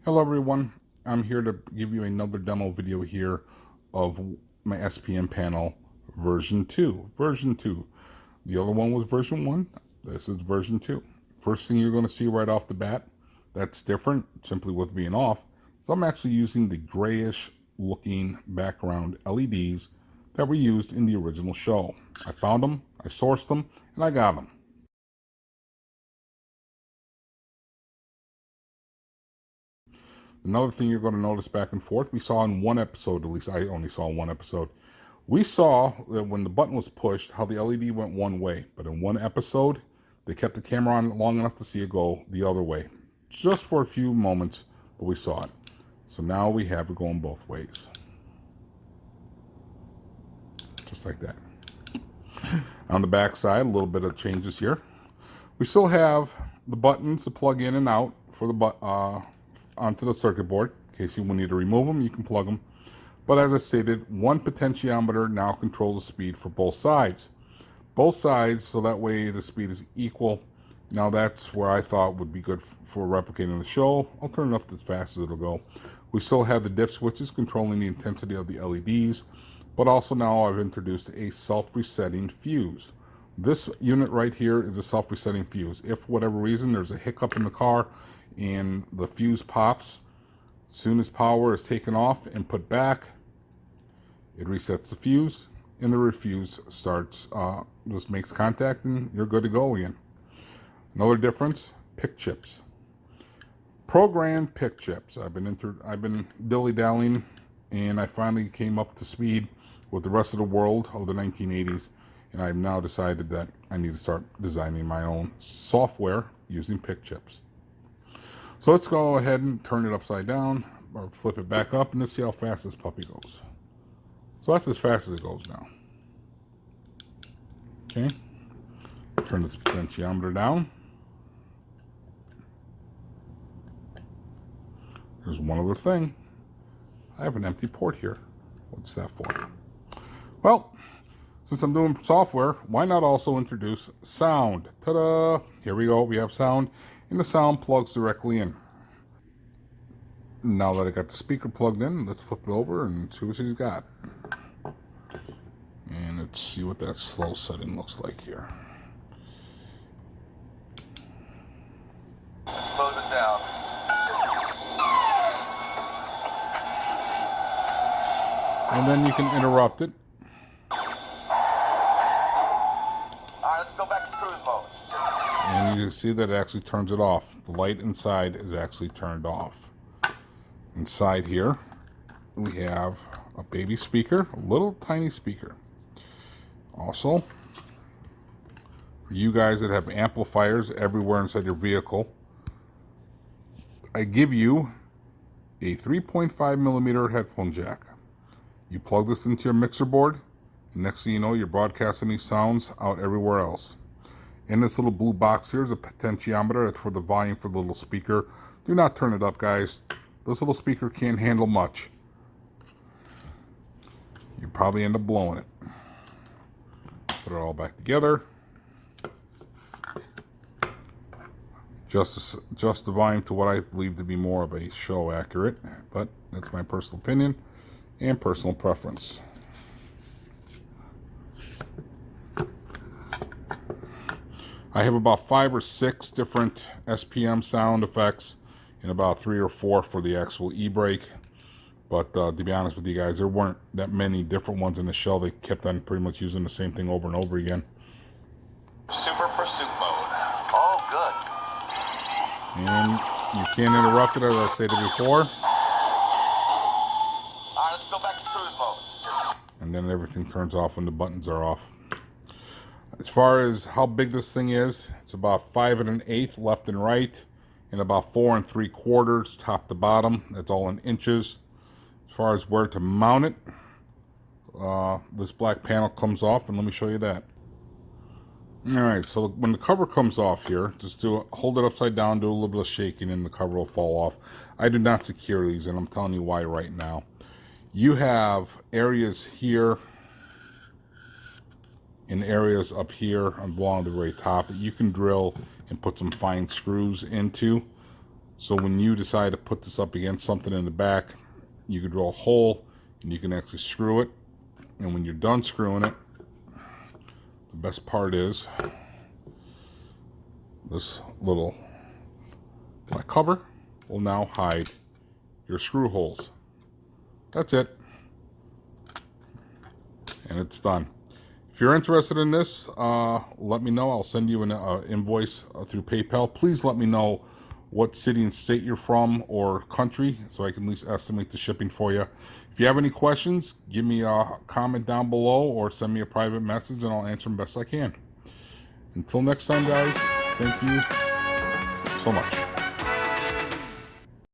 Hello everyone, I'm here to give you another demo video here of my SPM panel version 2. The other one was version 1, this is version 2. First thing you're going to see right off the bat that's different simply with being off is I'm actually using the grayish looking background LEDs that were used in the original show. I found them, I sourced them, and I got them. Another thing you're going to notice back and forth, we saw in one episode, at least I only saw one episode, we saw that when the button was pushed, how the LED went one way. But in one episode, they kept the camera on long enough to see it go the other way. Just for a few moments, but we saw it. So now we have it going both ways. Just like that. On the back side, a little bit of changes here. We still have the buttons to plug in and out for the onto the circuit board. In case you need to remove them, you can plug them. But as I stated, one potentiometer now controls the speed for both sides. Both sides, so that way the speed is equal. Now that's where I thought would be good for replicating the show. I'll turn it up as fast as it'll go. We still have the dip switches controlling the intensity of the LEDs, but also now I've introduced a self-resetting fuse. This unit right here is a self-resetting fuse. If for whatever reason there's a hiccup in the car and the fuse pops, as soon as power is taken off and put back, it resets the fuse and the fuse starts, just makes contact and you're good to go again. Another difference, PIC chips. Programmed PIC chips. I've been dilly-dallying and I finally came up to speed with the rest of the world of the 1980s, and I've now decided that I need to start designing my own software using PIC chips. So let's go ahead and turn it upside down or flip it back up and let's see how fast this puppy goes. So that's as fast as it goes now. Okay, turn this potentiometer down. There's one other thing. I have an empty port here. What's that for? Well, since I'm doing software, why not also introduce sound? Ta-da! Here we go, we have sound, and the sound plugs directly in. Now that I got the speaker plugged in, let's flip it over and see what she's got. And let's see what that slow setting looks like here. Slows it down. And then you can interrupt it. Alright, let's go back to cruise mode. And you can see that it actually turns it off. The light inside is actually turned off. Inside here, we have a baby speaker, a little tiny speaker. Also, for you guys that have amplifiers everywhere inside your vehicle, I give you a 3.5 millimeter headphone jack. You plug this into your mixer board, and next thing you know, you're broadcasting these sounds out everywhere else. In this little blue box here is a potentiometer. That's for the volume for the little speaker. Do not turn it up, guys. This little speaker can't handle much. You probably end up blowing it. Put it all back together. Just the volume to what I believe to be more of a show accurate, but that's my personal opinion and personal preference. I have about 5 or 6 different SPM sound effects and about 3 or 4 for the actual e-brake. But to be honest with you guys, there weren't that many different ones in the show. They kept on pretty much using the same thing over and over again. Super pursuit mode. Oh, good. And you can't interrupt it, as I stated before. Alright, let's go back to cruise mode. And then everything turns off when the buttons are off. As far as how big this thing is, it's about 5 1/8 left and right, and about 4 3/4 top to bottom. That's all in inches. As far as where to mount it, this black panel comes off, and let me show you that. Alright, so when the cover comes off here, just hold it upside down, do a little bit of shaking, and the cover will fall off. I do not secure these, and I'm telling you why right now. You have areas here and areas up here along the very top that you can drill and put some fine screws into. So when you decide to put this up against something in the back, you could drill a hole and you can actually screw it. And when you're done screwing it, the best part is this little cover will now hide your screw holes. That's it. And it's done. If you're interested in this, let me know. I'll send you an invoice through PayPal. Please let me know what city and state you're from or country so I can at least estimate the shipping for you. If you have any questions, give me a comment down below or send me a private message and I'll answer them best I can. Until next time, guys, thank you so much.